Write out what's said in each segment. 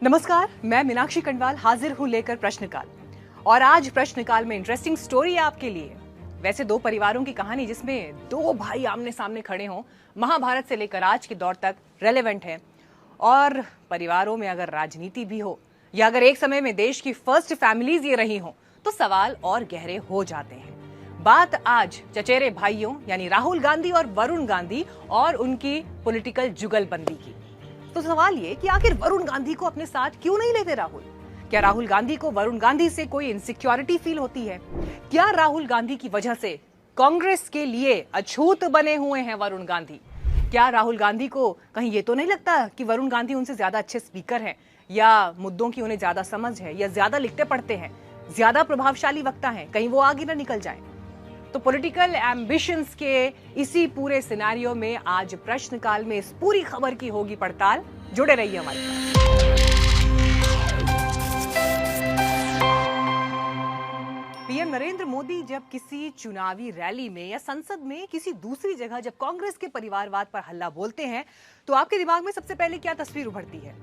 नमस्कार, मैं मीनाक्षी कंडवाल हाजिर हूं लेकर प्रश्नकाल। और आज प्रश्नकाल में इंटरेस्टिंग स्टोरी है आपके लिए। वैसे दो परिवारों की कहानी जिसमें दो भाई आमने सामने खड़े हों, महाभारत से लेकर आज के दौर तक रेलेवेंट है। और परिवारों में अगर राजनीति भी हो या अगर एक समय में देश की फर्स्ट फैमिलीज ये रही हों, तो सवाल और गहरे हो जाते हैं। बात आज चचेरे भाइयों यानी राहुल गांधी और वरुण गांधी और उनकी पॉलिटिकल जुगलबंदी की। तो सवाल ये कि आखिर वरुण गांधी को अपने साथ क्यों नहीं लेते राहुल? क्या राहुल गांधी को वरुण गांधी से कोई इनसिक्योरिटी फील होती है? क्या राहुल गांधी की वजह से कांग्रेस के लिए अछूत बने हुए हैं वरुण गांधी? क्या राहुल गांधी को कहीं ये तो नहीं लगता कि वरुण गांधी उनसे ज्यादा अच्छे स्पीकर हैं, या मुद्दों की उन्हें ज्यादा समझ है, या ज्यादा लिखते पढ़ते हैं, ज्यादा प्रभावशाली वक्ता हैं, कहीं वो आगे ना निकल जाए? तो पॉलिटिकल एम्बिशंस के इसी पूरे सिनेरियो में आज प्रश्नकाल में इस पूरी खबर की होगी पड़ताल। जुड़े रहिए हमारे साथ। पीएम नरेंद्र मोदी जब किसी चुनावी रैली में या संसद में किसी दूसरी जगह जब कांग्रेस के परिवारवाद पर हल्ला बोलते हैं, तो आपके दिमाग में सबसे पहले क्या तस्वीर उभरती है?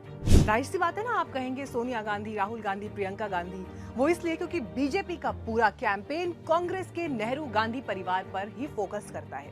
जाहिर सी बात है ना, आप कहेंगे सोनिया गांधी, राहुल गांधी, प्रियंका गांधी। वो इसलिए क्योंकि बीजेपी का पूरा कैंपेन कांग्रेस के नेहरू गांधी परिवार पर ही फोकस करता है।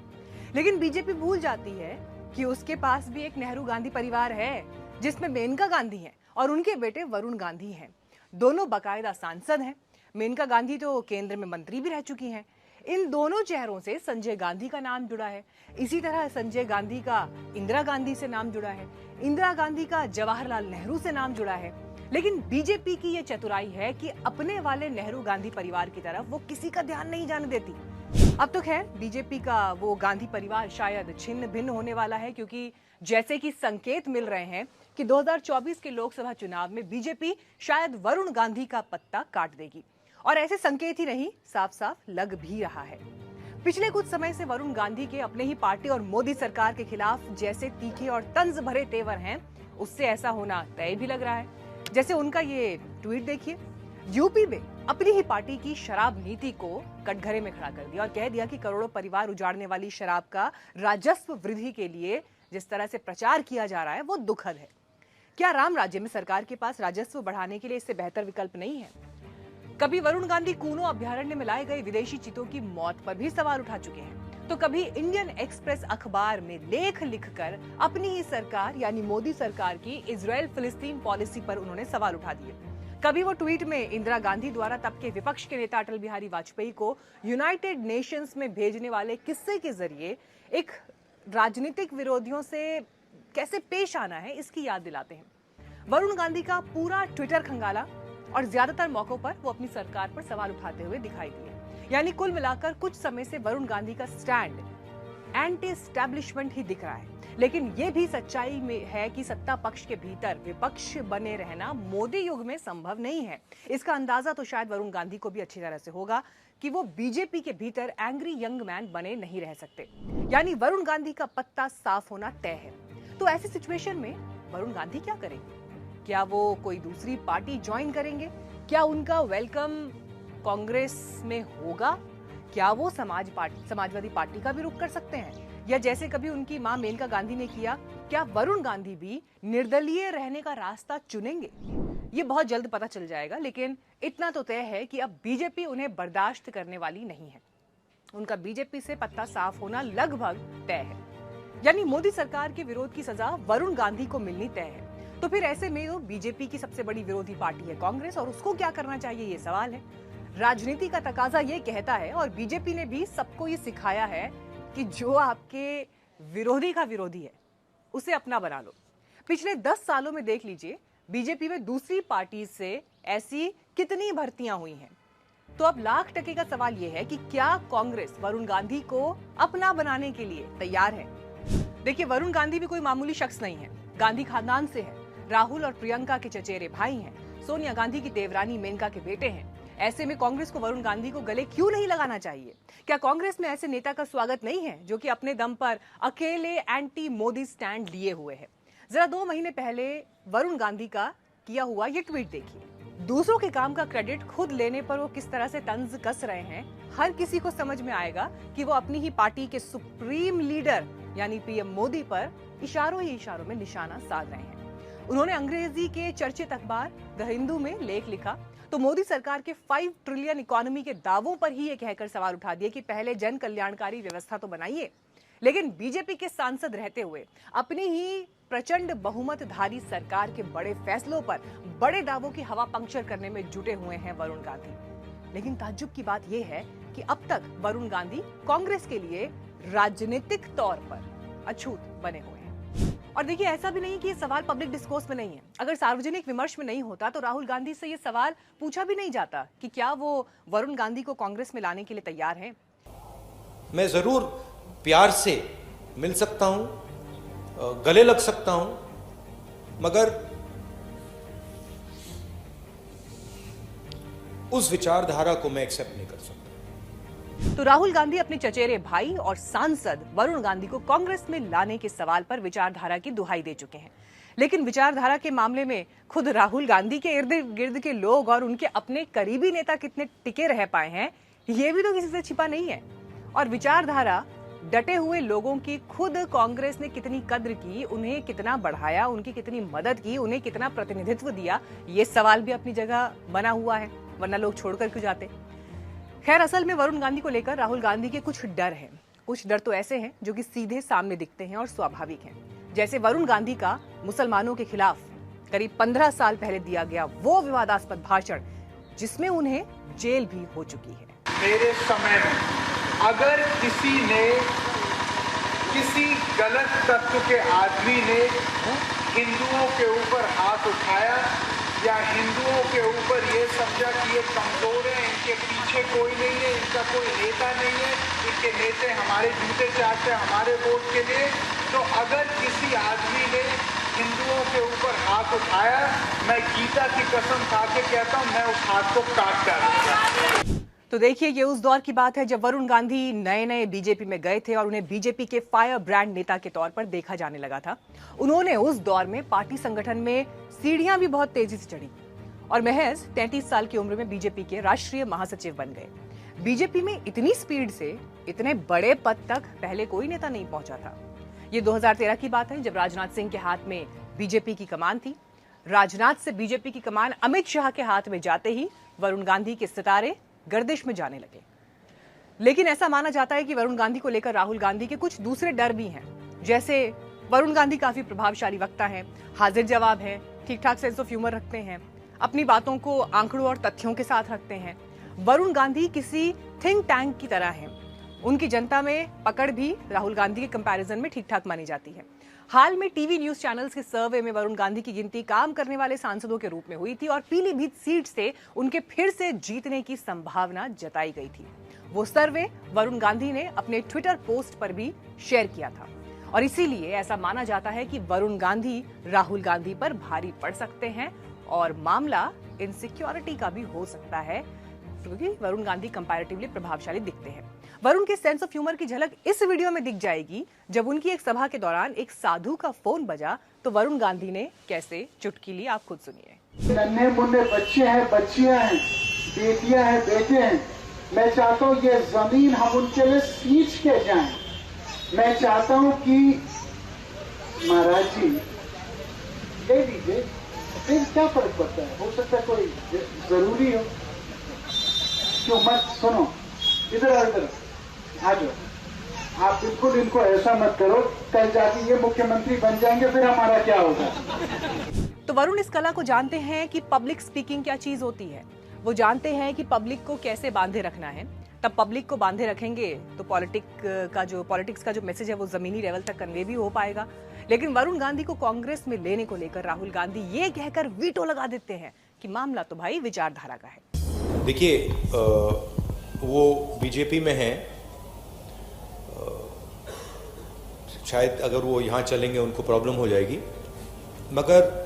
लेकिन बीजेपी भूल जाती है कि उसके पास भी एक नेहरू गांधी परिवार है, जिसमें मेनका गांधी है और उनके बेटे वरुण गांधी हैं। दोनों बाकायदा सांसद हैं। मेनका गांधी तो केंद्र में मंत्री भी रह चुकी हैं। इन दोनों चेहरों से संजय गांधी का नाम जुड़ा है। इसी तरह संजय गांधी का इंदिरा गांधी से नाम जुड़ा है, इंदिरा गांधी का जवाहरलाल नेहरू से नाम जुड़ा है। लेकिन बीजेपी की ये चतुराई है कि अपने वाले नेहरू गांधी परिवार की तरफ वो किसी का ध्यान नहीं जाने देती। अब तो खैर बीजेपी का वो गांधी परिवार शायद छिन्न भिन्न होने वाला है, क्योंकि जैसे कि संकेत मिल रहे हैं कि 2024 के लोकसभा चुनाव में बीजेपी शायद वरुण गांधी का पत्ता काट देगी। और ऐसे संकेत ही नहीं, साफ साफ लग भी रहा है। पिछले कुछ समय से वरुण गांधी के अपने ही पार्टी और मोदी सरकार के खिलाफ जैसे तीखे और तंज भरे तेवर हैं, उससे ऐसा होना तय भी लग रहा है। जैसे उनका ये ट्वीट देखिए, यूपी में अपनी ही पार्टी की शराब नीति को कटघरे में खड़ा कर दिया और कह दिया कि करोड़ों परिवार उजाड़ने वाली शराब का राजस्व वृद्धि के लिए जिस तरह से प्रचार किया जा रहा है वो दुखद है। क्या राम राज्य में सरकार के पास राजस्व बढ़ाने के लिए इससे बेहतर विकल्प नहीं है? कभी वरुण गांधी कूनो अभ्यारण्य में लाए गए विदेशी चीतों की मौत पर भी सवाल उठा चुके हैं। तो कभी इंडियन एक्सप्रेस अखबार में लेख लिखकर अपनी ही सरकार यानी मोदी सरकार की इजराइल फिलिस्तीन पॉलिसी पर उन्होंने सवाल उठा दिए। कभी वो ट्वीट में इंदिरा गांधी द्वारा तब के विपक्ष के नेता अटल बिहारी वाजपेयी को यूनाइटेड नेशंस में भेजने वाले किस्से के जरिए एक राजनीतिक विरोधियों से कैसे पेश आना है इसकी याद दिलाते हैं। वरुण गांधी का पूरा ट्विटर खंगाला और ज्यादातर मौकों पर वो अपनी सरकार पर सवाल उठाते हुए दिखाई दिए। यानी कुल मिलाकर कुछ समय से वरुण गांधी का स्टैंड एंटी एस्टैब्लिशमेंट ही दिख रहा है। लेकिन ये भी सच्चाई में है कि सत्ता पक्ष के भीतर विपक्ष बने रहना मोदी युग में संभव नहीं है। इसका अंदाजा तो शायद वरुण गांधी को भी अच्छी तरह से होगा कि वो बीजेपी के भीतर एंग्री यंग मैन बने नहीं रह सकते। यानी वरुण गांधी का पत्ता साफ होना तय है। तो ऐसी सिचुएशन में वरुण गांधी क्या करेंगे? क्या वो कोई दूसरी पार्टी ज्वाइन करेंगे? क्या उनका वेलकम कांग्रेस में होगा? क्या वो समाजवादी पार्टी का भी रुख कर सकते हैं? या जैसे कभी उनकी मां मेनका गांधी ने किया, क्या वरुण गांधी भी निर्दलीय रहने का रास्ता चुनेंगे? ये बहुत जल्द पता चल जाएगा। लेकिन इतना तो तय है कि अब बीजेपी उन्हें बर्दाश्त करने वाली नहीं है। उनका बीजेपी से पत्ता साफ होना लगभग तय है। यानी मोदी सरकार के विरोध की सजा वरुण गांधी को मिलनी तय है। तो फिर ऐसे में तो बीजेपी की सबसे बड़ी विरोधी पार्टी है कांग्रेस, और उसको क्या करना चाहिए ये सवाल है। राजनीति का तकाजा ये कहता है, और बीजेपी ने भी सबको ये सिखाया है कि जो आपके विरोधी का विरोधी है उसे अपना बना लो। पिछले 10 सालों में देख लीजिए बीजेपी में दूसरी पार्टी से ऐसी कितनी भर्तियां हुई हैं। तो अब लाख टके का सवाल यह है कि क्या कांग्रेस वरुण गांधी को अपना बनाने के लिए तैयार है? देखिए, वरुण गांधी भी कोई मामूली शख्स नहीं है। गांधी खानदान से है। राहुल और प्रियंका के चचेरे भाई हैं। सोनिया गांधी की देवरानी मेनका के बेटे हैं। ऐसे में कांग्रेस को वरुण गांधी को गले क्यों नहीं लगाना चाहिए? क्या कांग्रेस में ऐसे नेता का स्वागत नहीं है जो कि अपने दम पर अकेले एंटी मोदी स्टैंड लिए हुए है? जरा 2 महीने पहले वरुण गांधी का किया हुआ ये ट्वीट देखिए। दूसरों के काम का क्रेडिट खुद लेने पर वो किस तरह से तंज कस रहे हैं, हर किसी को समझ में आएगा कि वो अपनी ही पार्टी के सुप्रीम लीडर यानी पीएम मोदी पर इशारों ही इशारों में निशाना साध रहे हैं। उन्होंने अंग्रेजी के चर्चित अखबार द हिंदू में लेख लिखा तो मोदी सरकार के 5 ट्रिलियन इकोनॉमी के दावों पर ही ये कहकर सवाल उठा दिए कि पहले जन कल्याणकारी व्यवस्था तो बनाइए, लेकिन बीजेपी के सांसद रहते हुए अपनी ही प्रचंड बहुमतधारी सरकार के बड़े फैसलों पर बड़े दावों की हवा पंक्चर करने में जुटे हुए हैं वरुण गांधी। लेकिन ताज्जुब की बात यह है कि अब तक वरुण गांधी कांग्रेस के लिए राजनीतिक तौर पर अछूत बने हुए हैं। और देखिए, ऐसा भी नहीं कि ये सवाल पब्लिक डिस्कोर्स में नहीं है। अगर सार्वजनिक विमर्श में नहीं होता तो राहुल गांधी से ये सवाल पूछा भी नहीं जाता कि क्या वो वरुण गांधी को कांग्रेस में लाने के लिए तैयार हैं। मैं जरूर प्यार से मिल सकता हूं, गले लग सकता हूं, मगर उस विचारधारा को मैं एक्सेप्ट नहीं कर सकता। तो राहुल गांधी अपने चचेरे भाई और सांसद वरुण गांधी को कांग्रेस में लाने के सवाल पर विचारधारा की दुहाई दे चुके हैं। लेकिन विचारधारा के मामले में खुद राहुल गांधी के इर्द गिर्द के लोग और उनके अपने करीबी नेता कितने टिके रह पाए हैं, ये भी तो किसी से छिपा नहीं है। और विचारधारा डटे हुए लोगों की खुद कांग्रेस ने कितनी कद्र की, उन्हें कितना बढ़ाया, उनकी कितनी मदद की, उन्हें कितना प्रतिनिधित्व दिया, ये सवाल भी अपनी जगह बना हुआ है, वरना लोग छोड़कर क्यों जाते। खैर, असल में वरुण गांधी को लेकर राहुल गांधी के कुछ डर हैं। कुछ डर तो ऐसे हैं जो कि सीधे सामने दिखते हैं और स्वाभाविक हैं। जैसे वरुण गांधी का मुसलमानों के खिलाफ करीब 15 साल पहले दिया गया वो विवादास्पद भाषण, जिसमें उन्हें जेल भी हो चुकी है। मेरे समय में अगर किसी गलत तत्व के आदमी ने हिंदुओं के ऊपर हाथ उठाया या हिंदुओं के ऊपर ये समझा कि ये कमजोर है, इनके पीछे कोई नहीं है, इनका कोई नेता नहीं है, इनके नेता हमारे जूते चाटते हमारे वोट के लिए, तो अगर किसी आदमी ने हिंदुओं के ऊपर हाथ उठाया, मैं गीता की कसम खा के कहता हूं, मैं उस हाथ को काट डालूंगा। तो देखिए, ये उस दौर की बात है जब वरुण गांधी नए नए बीजेपी में गए थे और उन्हें बीजेपी के फायर ब्रांड नेता के तौर पर देखा जाने लगा था। उन्होंने उस दौर में पार्टी संगठन में सीढ़ियां भी बहुत तेजी से चढ़ी और महज 33 साल की उम्र में बीजेपी के राष्ट्रीय महासचिव बन गए। बीजेपी में इतनी स्पीड से इतने बड़े पद तक पहले कोई नेता नहीं पहुंचा था। ये 2013 की बात है जब राजनाथ सिंह के हाथ में बीजेपी की कमान थी। राजनाथ से बीजेपी की कमान अमित शाह के हाथ में जाते ही वरुण गांधी के सितारे गर्दिश में जाने लगे। लेकिन ऐसा माना जाता है कि वरुण गांधी को लेकर राहुल गांधी के कुछ दूसरे डर भी हैं। जैसे वरुण गांधी काफी प्रभावशाली वक्ता हैं, हाजिर जवाब हैं, ठीक ठाक सेंस ऑफ ह्यूमर रखते हैं, अपनी बातों को आंकड़ों और तथ्यों के साथ रखते हैं। वरुण गांधी किसी थिंक टैंक की तरह हैं। उनकी जनता में पकड़ भी राहुल गांधी के कंपैरिजन में ठीक ठाक मानी जाती है। हाल में टीवी न्यूज चैनल्स के सर्वे में वरुण गांधी की गिनती काम करने वाले सांसदों के रूप में हुई थी और पीलीभीत सीट से उनके फिर से जीतने की संभावना जताई गई थी। वो सर्वे वरुण गांधी ने अपने ट्विटर पोस्ट पर भी शेयर किया था और इसीलिए ऐसा माना जाता है कि वरुण गांधी राहुल गांधी पर भारी पड़ सकते हैं और मामला इनसिक्योरिटी का भी हो सकता है, क्योंकि वरुण गांधी कंपैरेटिवली प्रभावशाली दिखते हैं। वरुण के सेंस ऑफ ह्यूमर की झलक इस वीडियो में दिख जाएगी जब उनकी एक सभा के दौरान एक साधु का फोन बजा तो वरुण गांधी ने कैसे चुटकी ली, आप खुद सुनिए। नन्हे मुन्ने बच्चे हैं, बच्चियां हैं, बेटियां हैं, बेटे हैं। मैं चाहता हूँ ये जमीन हम उनके लिए सींच के जाएं। मैं चाहता हूँ कि महाराज जी दे दीजिए, फिर क्या फर्क पड़ता है, हो सकता है कोई जरूरी हो। क्यों मत सुनो, इधर आओ, इधर आ जाओ। आप बिल्कुल इनको ऐसा मत करो, कल जाके ये मुख्यमंत्री बन जाएंगे, फिर हमारा क्या होगा। तो वरुण इस कला को जानते हैं कि पब्लिक स्पीकिंग क्या चीज होती है। वो जानते हैं कि पब्लिक को कैसे बांधे रखना है। तब पब्लिक को बांधे रखेंगे तो पॉलिटिक्स का जो मैसेज है वो जमीनी लेवल तक कन्वे भी हो पाएगा। लेकिन वरुण गांधी को कांग्रेस में लेने को लेकर राहुल गांधी ये कहकर वीटो लगा देते हैं कि मामला तो भाई विचारधारा का है। देखिए, वो बीजेपी में हैं, शायद अगर वो यहाँ चलेंगे उनको प्रॉब्लम हो जाएगी, मगर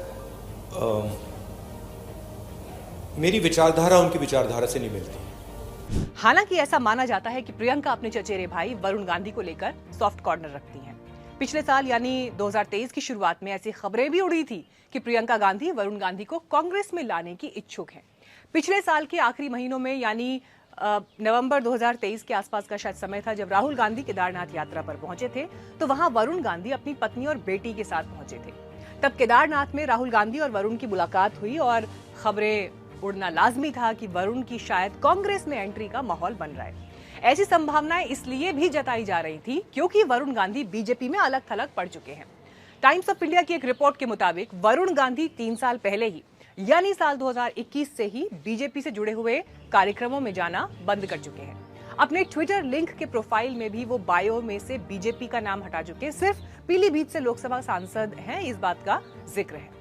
मेरी विचारधारा उनकी विचारधारा से नहीं मिलती। हालांकि ऐसा माना जाता है कि प्रियंका अपने चचेरे भाई वरुण गांधी को लेकर सॉफ्ट कॉर्नर रखती हैं। पिछले साल यानी 2023 की शुरुआत में ऐसी खबरें भी उड़ी थी कि प्रियंका गांधी वरुण गांधी को कांग्रेस में लाने की इच्छुक हैं। पिछले साल के आखिरी महीनों में यानी नवंबर 2023 के आसपास का शायद समय था जब राहुल गांधी केदारनाथ यात्रा पर पहुंचे थे, तो वहां वरुण गांधी अपनी पत्नी और बेटी के साथ पहुंचे थे। तब केदारनाथ में राहुल गांधी और वरुण की मुलाकात हुई और खबरें उड़ना लाजमी था कि वरुण की शायद कांग्रेस में एंट्री का माहौल बन रहा है। ऐसी संभावनाएं इसलिए भी जताई जा रही थी क्योंकि वरुण गांधी बीजेपी में अलग थलग पड़ चुके हैं। टाइम्स ऑफ इंडिया की एक रिपोर्ट के मुताबिक वरुण गांधी 3 साल पहले ही यानी साल 2021 से ही बीजेपी से जुड़े हुए कार्यक्रमों में जाना बंद कर चुके हैं। अपने ट्विटर लिंक के प्रोफाइल में भी वो बायो में से बीजेपी का नाम हटा चुके हैं। सिर्फ पीलीभीत से लोकसभा सांसद हैं, इस बात का जिक्र है।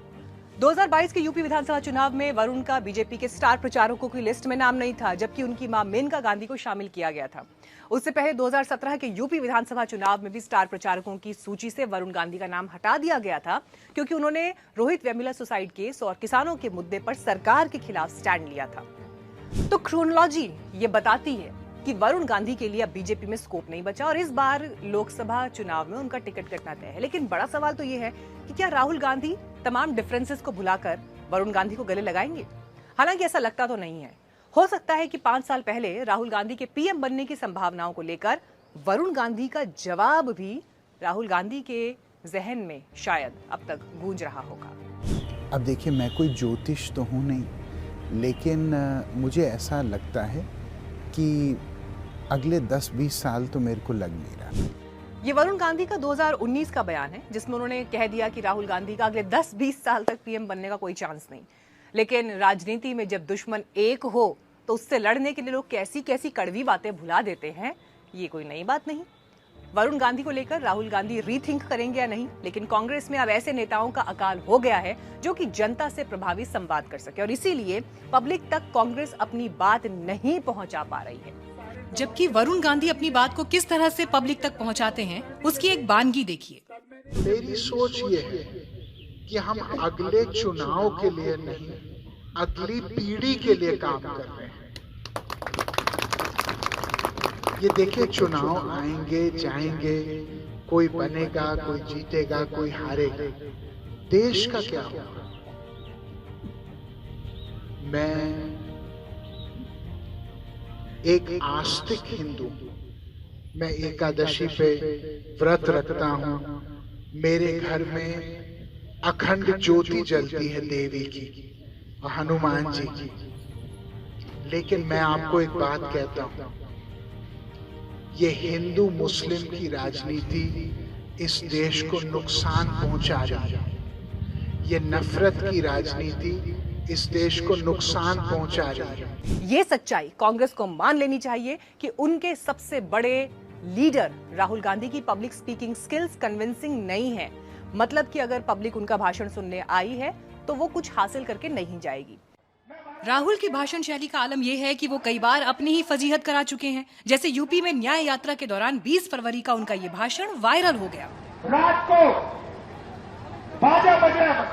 2022 के यूपी विधानसभा चुनाव में वरुण का बीजेपी के स्टार प्रचारकों की लिस्ट में नाम नहीं था, जबकि उनकी मां मेनका गांधी को शामिल किया गया था। उससे पहले 2017 के यूपी विधानसभा चुनाव में भी स्टार प्रचारकों की सूची से वरुण गांधी का नाम हटा दिया गया था, क्योंकि उन्होंने रोहित वेमुला सुसाइड केस और किसानों के मुद्दे पर सरकार के खिलाफ स्टैंड लिया था। तो क्रोनोलॉजी ये बताती है कि वरुण गांधी के लिए अब बीजेपी में स्कोप नहीं बचा और इस बार लोकसभा चुनाव में उनका टिकट कटना तय है। लेकिन बड़ा सवाल तो ये है कि क्या राहुल गांधी तमाम डिफरेंसेस को भुलाकर वरुण गांधी को गले लगाएंगे? हालांकि ऐसा लगता तो नहीं है। हो सकता है कि 5 साल पहले राहुल गांधी के पीएम बनने की संभावनाओं को लेकर वरुण गांधी का जवाब भी राहुल गांधी के जहन में शायद अब तक गूंज रहा होगा। अब देखिए, मैं कोई ज्योतिष तो हूँ नहीं, लेकिन मुझे ऐसा लगता है कि अगले 10-20 साल तो मेरे को लग नहीं रहा। ये वरुण गांधी का 2019 का बयान है, जिसमें उन्होंने कह दिया कि राहुल गांधी का अगले 10-20 साल तक पीएम बनने का कोई चांस नहीं। लेकिन राजनीति में जब दुश्मन एक हो तो उससे लड़ने के लिए लोग कैसी कैसी कड़वी बातें भुला देते हैं, ये कोई नई बात नहीं। वरुण गांधी को लेकर राहुल गांधी रीथिंक करेंगे या नहीं, लेकिन कांग्रेस में अब ऐसे नेताओं का अकाल हो गया है जो कि जनता से प्रभावी संवाद कर सके और इसीलिए पब्लिक तक कांग्रेस अपनी बात नहीं पहुंचा पा रही है। जबकि वरुण गांधी अपनी बात को किस तरह से पब्लिक तक पहुंचाते हैं, उसकी एक बानगी देखिए। मेरी सोच ये है कि हम अगले चुनाव के लिए नहीं, अगली पीढ़ी के लिए काम कर रहे हैं। ये देखिए, चुनाव आएंगे जाएंगे, कोई बनेगा, कोई जीतेगा, कोई हारेगा। देश का क्या होगा? मैं एक आस्तिक हिंदू, मैं एकादशी पे व्रत रखता हूँ। मेरे घर में अखंड ज्योति जलती है देवी की और हनुमान जी की। लेकिन मैं आपको एक बात कहता हूँ, ये हिंदू मुस्लिम की राजनीति इस देश को नुकसान पहुंचा रही है। ये नफरत की राजनीति इस देश को नुकसान पहुंचा रही है। ये सच्चाई कांग्रेस को मान लेनी चाहिए कि उनके सबसे बड़े लीडर राहुल गांधी की पब्लिक स्पीकिंग स्किल्स कन्विंसिंग नहीं है। मतलब कि अगर पब्लिक उनका भाषण सुनने आई है तो वो कुछ हासिल करके नहीं जाएगी। राहुल की भाषण शैली का आलम यह है कि वो कई बार अपनी ही फजीहत करा चुके हैं। जैसे यूपी में न्याय यात्रा के दौरान 20 फरवरी का उनका ये भाषण वायरल हो गया। रात को बाजा बज रहा है,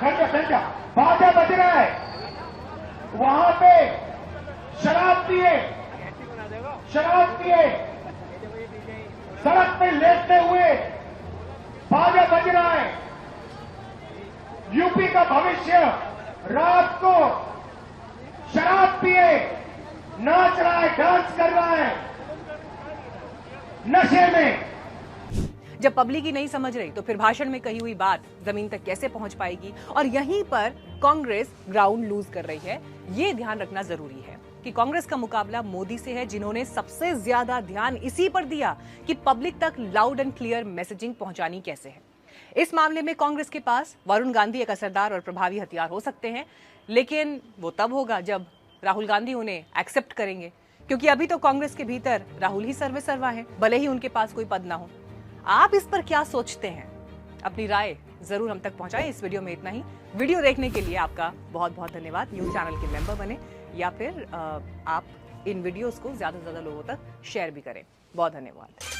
बाजा बज रहा है, वहां पे शराब पिए सड़क पे लेटते हुए बाजा बज रहा है। यूपी का भविष्य रात को शराब पिए नाच रहा है, डांस कर रहा है नशे में। जब पब्लिक ही नहीं समझ रही तो फिर भाषण में कही हुई बात जमीन तक कैसे पहुंच पाएगी? और यहीं पर कांग्रेस ग्राउंड लूज कर रही है। ये ध्यान रखना जरूरी है कि कांग्रेस का मुकाबला मोदी से है, जिन्होंने सबसे ज्यादा ध्यान इसी पर दिया कि पब्लिक तक लाउड एंड क्लियर मैसेजिंग पहुंचानी कैसे है। इस मामले में कांग्रेस के पास वरुण गांधी एक असरदार और प्रभावी हथियार हो सकते हैं, लेकिन वो तब होगा जब राहुल गांधी उन्हें एक्सेप्ट करेंगे, क्योंकि अभी तो कांग्रेस के भीतर राहुल ही सर्वे सर्वा है, भले ही उनके पास कोई पद ना हो। आप इस पर क्या सोचते हैं? अपनी राय जरूर हम तक पहुंचाएं। इस वीडियो में इतना ही। वीडियो देखने के लिए आपका बहुत बहुत धन्यवाद। न्यूज चैनल के मेंबर बने या फिर आप इन वीडियोस को ज्यादा से ज्यादा लोगों तक शेयर भी करें। बहुत धन्यवाद।